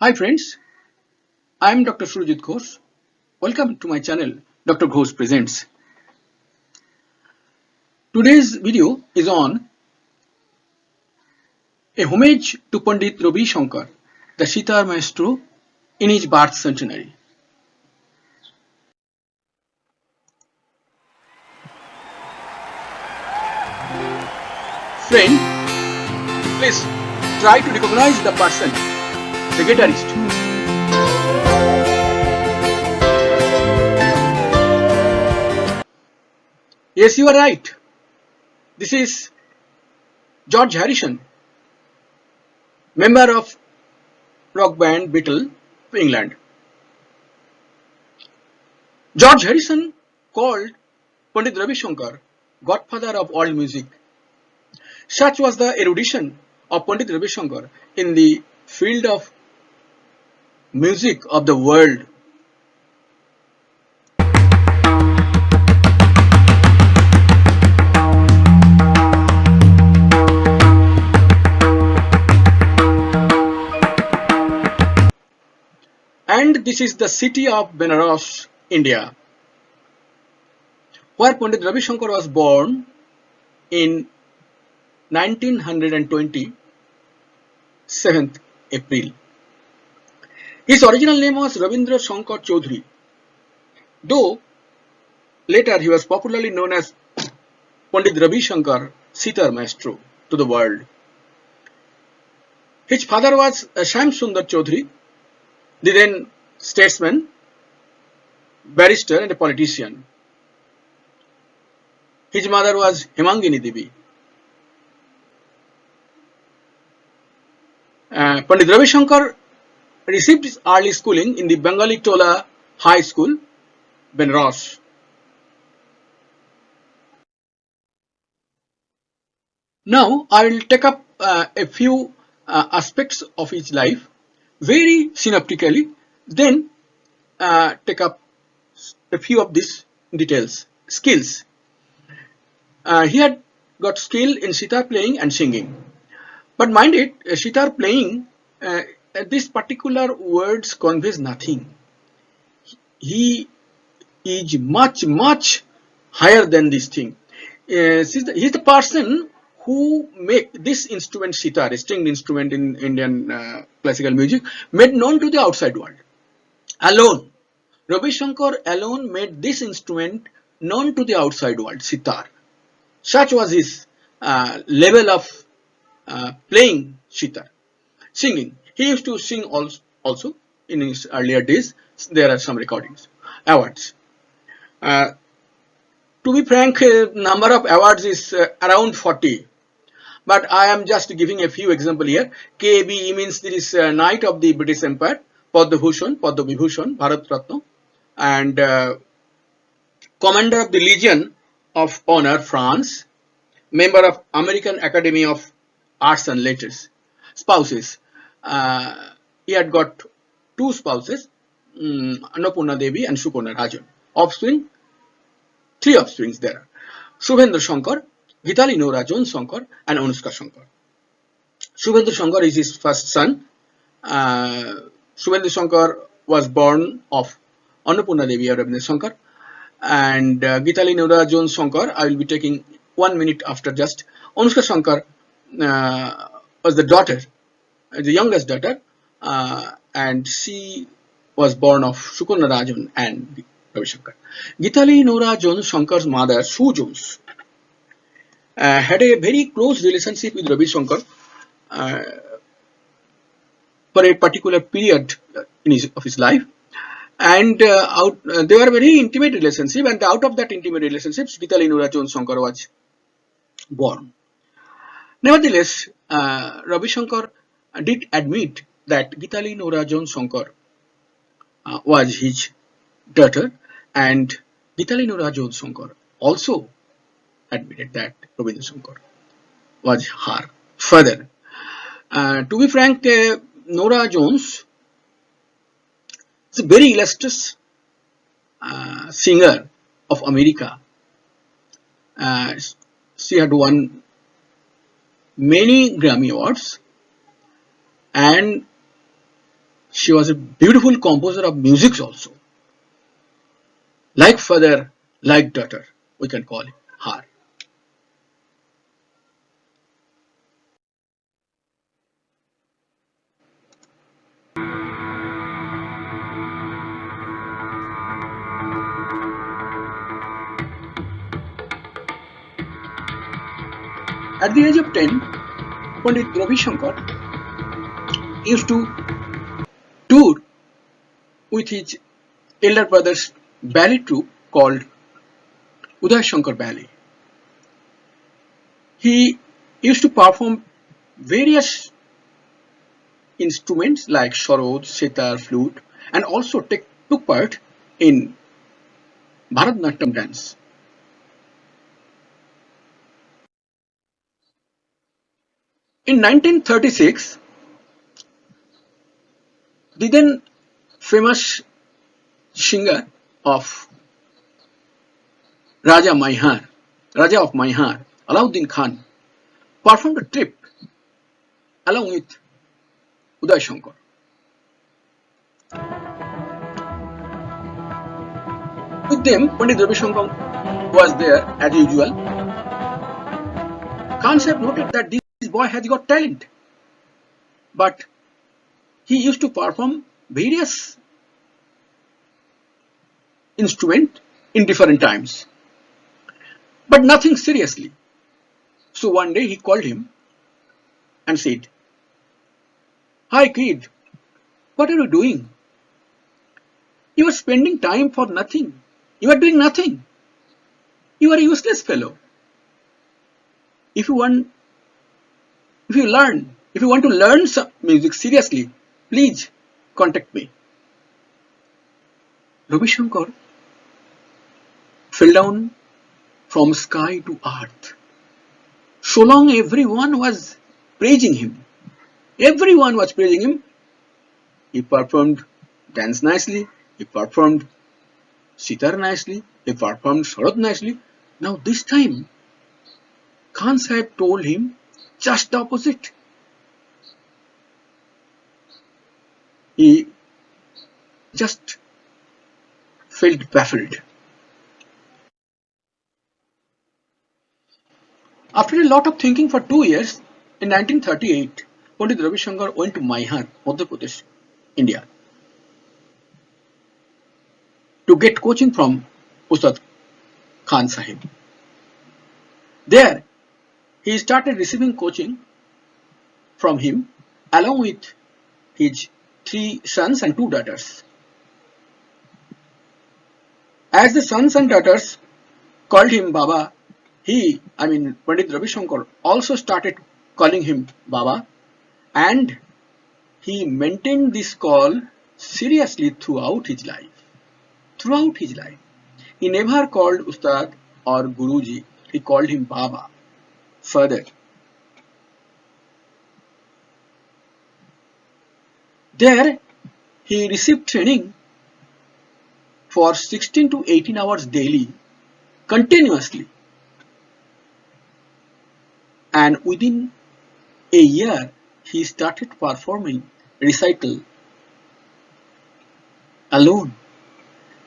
Hi friends, I am Dr. Ghosh. Welcome to my channel Dr. Ghosh Presents. Today's video is on a homage to Pandit Ravi Shankar, the Sitar Maestro in his birth centenary. Friend, please try to recognize the person, the guitarist. Yes, you are right. This is George Harrison, member of rock band Beatle of England. George Harrison called Pandit Ravi Shankar godfather of world music. Such was the erudition of Pandit Ravi Shankar in the field of music of the world. And this is the city of Benares, India, where Pandit Ravi Shankar was born in 1920, 7th April. His original name was Ravindra Shankar Chaudhary, though later he was popularly known as Pandit Ravi Shankar Sitar Maestro to the world. His father was Sham Sundar Chaudhary, the then statesman, barrister and a politician. His mother was Hemangini Devi. Pandit Ravi Shankar received his early schooling in the Bengali Tola High School, Benares. Now I will take up a few aspects of his life very synoptically, then take up a few of these details. Skills. He had got skill in sitar playing and singing. But mind it, sitar playing, this particular words conveys nothing. He is much higher than this thing. He's the person who make this instrument sitar, a stringed instrument in Indian classical music, made known to the outside world. Alone, Ravi Shankar alone made this instrument known to the outside world, sitar. Such was his level of playing sitar. Singing. He used to sing also in his earlier days. There are some recordings. Awards. Uh, to be frank, number of awards is around 40. But I am just giving a few examples here. KBE means there is Knight of the British Empire, Padma Bhushan, Bharat Ratna, and Commander of the Legion of Honor, France, member of American Academy of Arts and Letters. Spouses. He had got two spouses, Annapurna Devi and Suparna Rajan. Offspring, three offsprings there are. Shubhendra Shankar, Gitali Rajan Shankar and Anushka Shankar. Shubhendra Shankar is his first son. Shubhendra Shankar was born of Annapurna Devi or Rabindra Shankar, and Gitali Rajan Shankar I will be taking 1 minute after just. Anushka Shankar was the daughter, the youngest daughter, and she was born of Sukarna Rajan and Ravi Shankar. Gitali Rajan Shankar's mother, Sue Jones, had a very close relationship with Ravi Shankar for a particular period of his life, and they were very intimate relationship, and out of that intimate relationship, Gitali Rajan Shankar was born. Nevertheless, Ravi Shankar did admit that Gitali Rajan Shankar was his daughter, and Gitali Rajan Shankar also admitted that Rabindra Shankar was her father. To be frank, Nora Jones is a very illustrious singer of America. She had won many Grammy Awards, and She was a beautiful composer of music also. Like father, like daughter, we can call her. At the age of 10, Pandit Ravi Shankar used to tour with his elder brother's ballet troupe called Udaya Shankar Ballet. He used to perform various instruments like sarod, sitar, flute, and also took part in Bharatanatyam dance. In 1936, the then famous singer of Raja of Maihar, Alauddin Khan, performed a trip along with Uday Shankar. With them, Pandit Ravi Shankar was there as usual. Khan Sahib noted that this boy has got talent, but he used to perform various instruments in different times, but nothing seriously. So one day he called him and said, "Hi kid, what are you doing? You are spending time for nothing. You are doing nothing. You are a useless fellow. If you want, if you want to learn some music seriously, please contact me." Ravi Shankar fell down from sky to earth. So long everyone was praising him. Everyone was praising him. He performed dance nicely. He performed sitar nicely. He performed sarod nicely. Now this time, Khan Sahib told him just the opposite. He just felt baffled. After a lot of thinking for 2 years, in 1938, Pandit Ravi Shankar went to Maihar, Madhya Pradesh, India, to get coaching from Ustad Khan Sahib. There, he started receiving coaching from him along with his 3 sons and 2 daughters. As the sons and daughters called him Baba, Pandit Ravi Shankar also started calling him Baba, and he maintained this call seriously throughout his life. Throughout his life. He never called Ustad or Guruji, he called him Baba. Further, there he received training for 16 to 18 hours daily, continuously. And within a year, he started performing recital alone.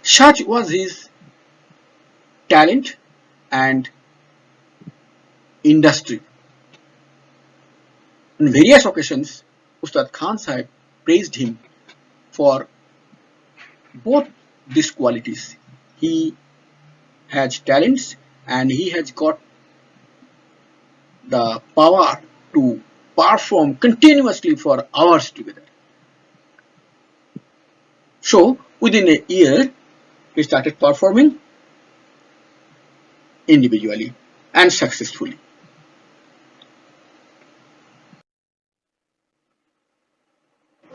Such was his talent and industry. On various occasions, Ustad Khan Sahib praised him for both these qualities. He has talents and he has got the power to perform continuously for hours together. So within a year, he started performing individually and successfully.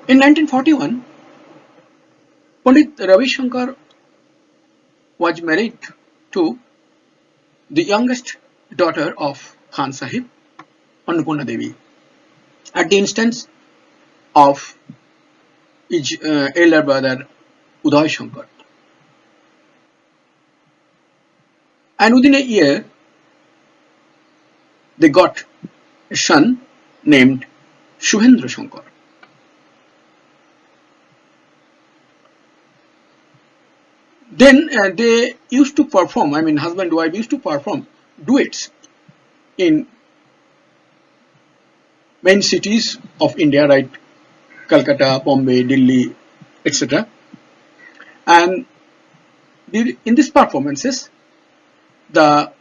In 1941, Pandit Ravi Shankar was married to the youngest daughter of Khan Sahib, Annapurna Devi, at the instance of his elder brother Uday Shankar. And within a year, they got a son named Shubhendra Shankar. Then they used to perform, I mean husband and wife used to perform duets in main cities of India, right? Calcutta, Bombay, Delhi, etc. And in these performances, the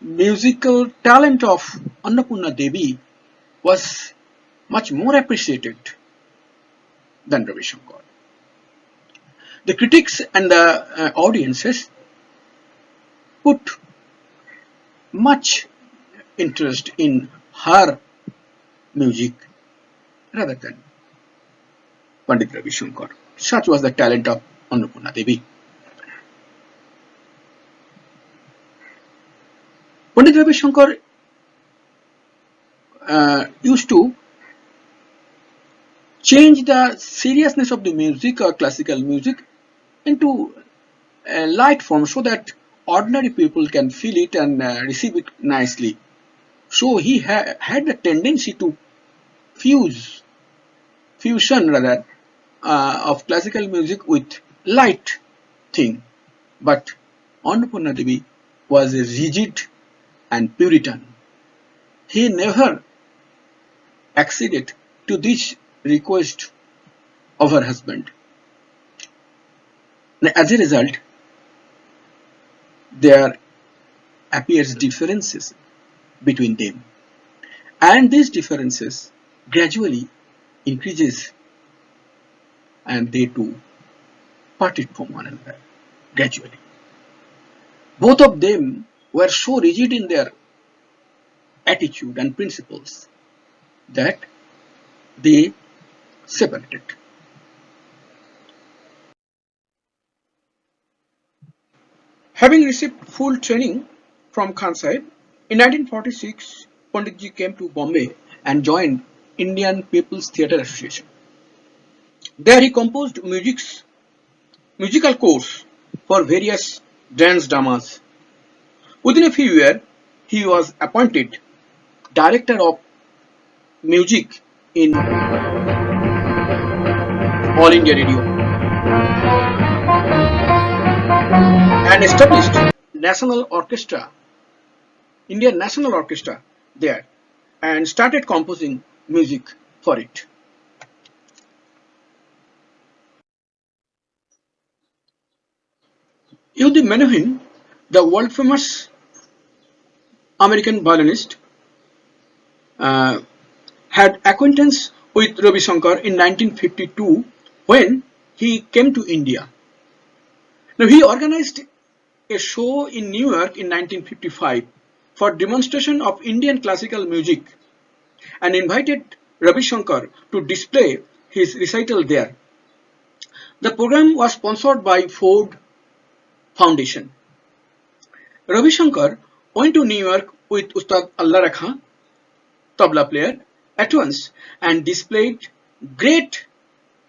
musical talent of Annapurna Devi was much more appreciated than Ravi Shankar. The critics and the audiences put much interest in her music rather than Pandit Ravi Shankar. Such was the talent of Annapurna Devi. Pandit Ravi Shankar used to change the seriousness of the music or classical music into a light form so that ordinary people can feel it and receive it nicely. So he had the tendency to fusion rather of classical music with light thing. But Annapurna Devi was a rigid and Puritan. He never acceded to this request of her husband. As a result, there appears differences between them, and these differences gradually increases, and they too parted from one another gradually. Both of them were so rigid in their attitude and principles that they separated. Having received full training from Khan Sahib, in 1946, Panditji came to Bombay and joined Indian People's Theatre Association. There he composed musical scores for various dance dramas. Within a few years, he was appointed director of music in All India Radio and established National Orchestra, Indian National Orchestra there, and started composing music for it. Yehudi Menuhin, the world famous American violinist, uh, had acquaintance with Ravi Shankar in 1952 when he came to India. Now he organized a show in New York in 1955 for demonstration of Indian classical music and invited Ravi Shankar to display his recital there. The program was sponsored by Ford Foundation. Ravi Shankar went to New York with Ustad Allah Rakha, tabla player, at once and displayed great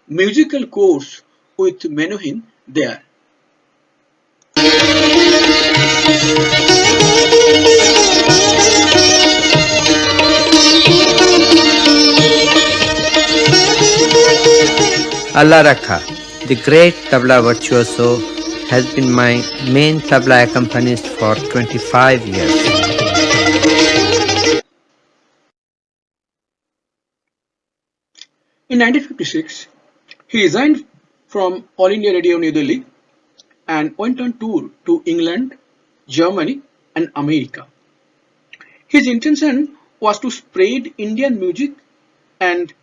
musical course with Menuhin there. Allah Rakha, the great tabla virtuoso, has been my main tabla accompanist for 25 years. In 1956, he resigned from All India Radio New Delhi and went on tour to England, Germany, and America. His intention was to spread Indian music and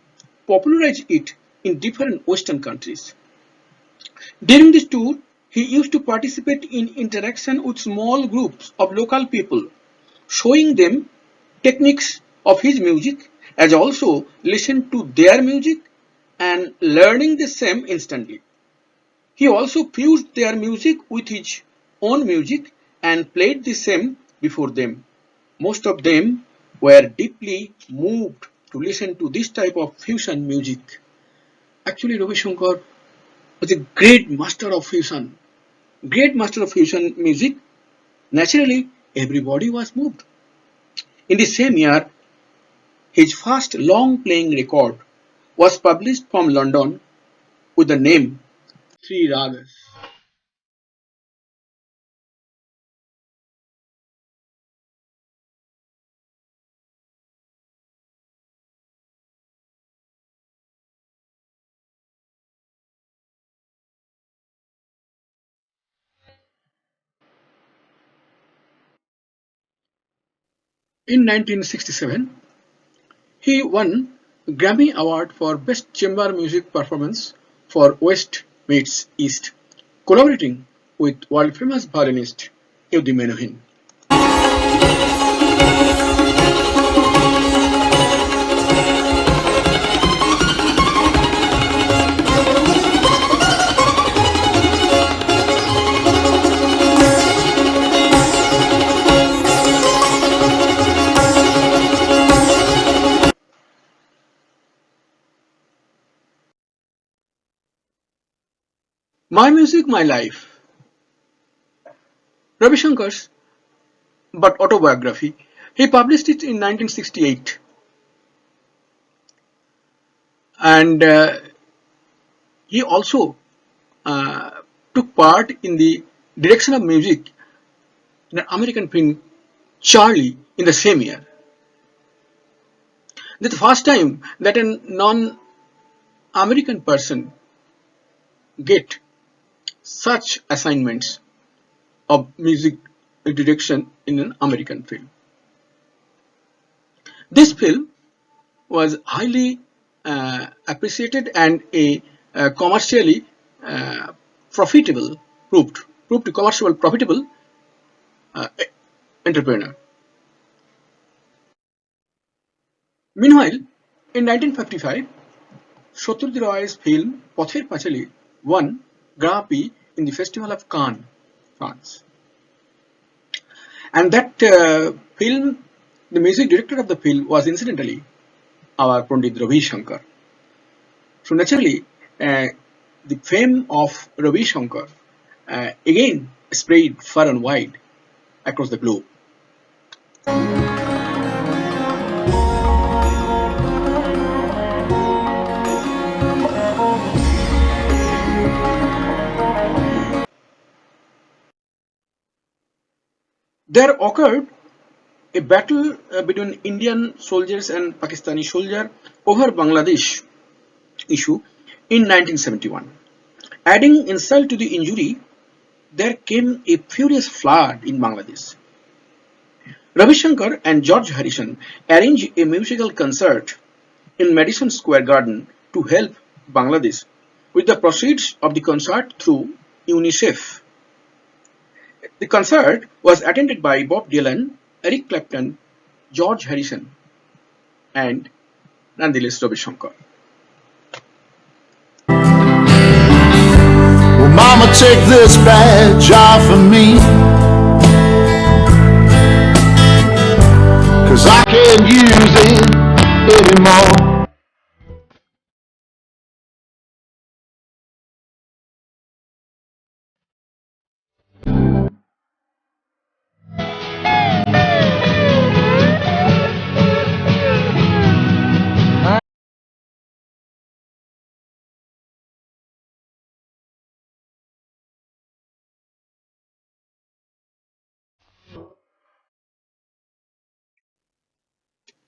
popularize it in different Western countries. During this tour, he used to participate in interaction with small groups of local people, showing them techniques of his music as also listen to their music and learning the same instantly. He also fused their music with his own music and played the same before them. Most of them were deeply moved to listen to this type of fusion music. Actually, Ravi Shankar was a great master of fusion music. Naturally, everybody was moved. In the same year, his first long playing record was published from London with the name Three Ragas. In 1967, he won a Grammy Award for Best Chamber Music Performance for West Meets East, collaborating with world-famous violinist Yehudi Menuhin. My Music, My Life, Ravi Shankar's but autobiography. He published it in 1968, and he also uh, took part in the direction of music in an American film Charlie in the same year. This is the first time that a non-American person get such assignments of music direction in an American film. This film was highly appreciated and a commercially uh, profitable proved to commercial profitable uh, entrepreneur. Meanwhile, in 1955, Satyajit Roy's film Pather Pachali won Grand Prix in the Festival of Cannes, France. And that film, the music director of the film was incidentally our Pandit Ravi Shankar. So naturally, the fame of Ravi Shankar again spread far and wide across the globe. There occurred a battle between Indian soldiers and Pakistani soldiers over Bangladesh issue in 1971. Adding insult to the injury, there came a furious flood in Bangladesh. Ravi Shankar and George Harrison arranged a musical concert in Madison Square Garden to help Bangladesh with the proceeds of the concert through UNICEF. The concert was attended by Bob Dylan, Eric Clapton, George Harrison, and nonetheless Ravi Shankar. Well, Mama, take this badge off of me, 'cause I can't use it anymore.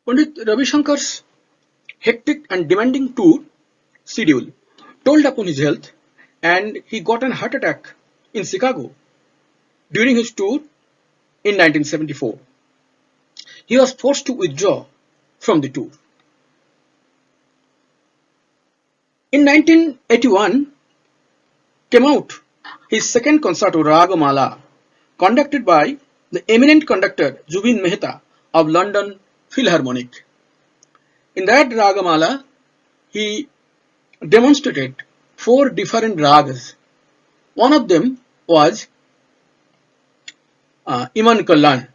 Pandit Ravi Shankar's hectic and demanding tour schedule told upon his health, and he got an heart attack in Chicago during his tour in 1974. He was forced to withdraw from the tour. In 1981 came out his second concerto Ragamala, conducted by the eminent conductor Zubin Mehta of London Philharmonic. In that Ragamala, he demonstrated four different ragas. One of them was Iman Kallan.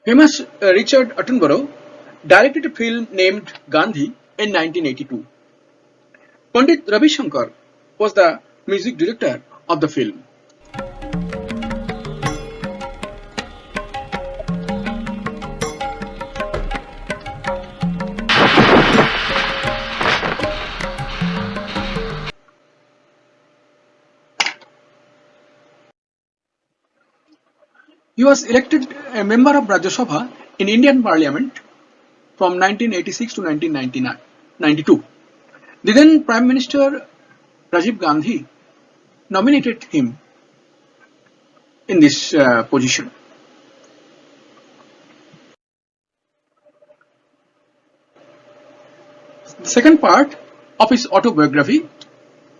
Famous Richard Attenborough directed a film named Gandhi in 1982. Pandit Ravi Shankar was the music director of the film. He was elected a member of Rajya Sabha in Indian Parliament from 1986 to 1992. The then Prime Minister Rajiv Gandhi nominated him in this position. The second part of his autobiography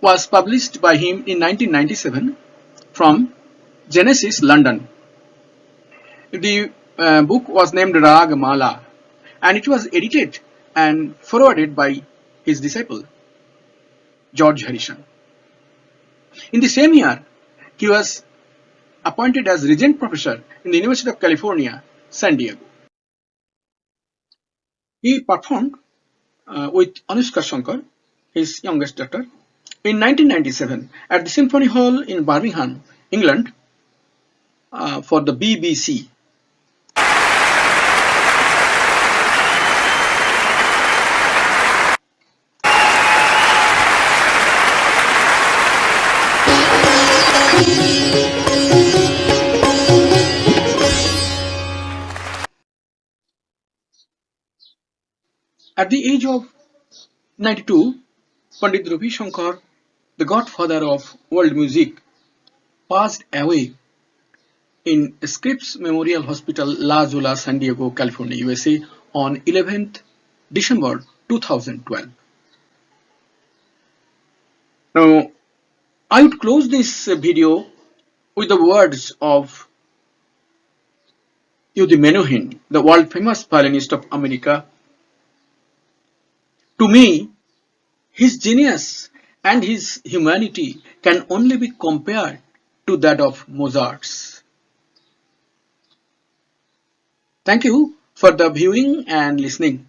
was published by him in 1997 from Genesis, London. The book was named Rag Mala and it was edited and forwarded by his disciple George Harrison. In the same year, he was appointed as Regent Professor in the University of California, San Diego. He performed with Anushka Shankar, his youngest daughter, in 1997 at the Symphony Hall in Birmingham, England, for the BBC. At the age of 92, Pandit Ravi Shankar, the godfather of world music, passed away in Scripps Memorial Hospital, La Jolla, San Diego, California, USA on 11th December 2012. Now, I would close this video with the words of Yehudi Menuhin, the world famous violinist of America. To me, his genius and his humanity can only be compared to that of Mozart's. Thank you for the viewing and listening.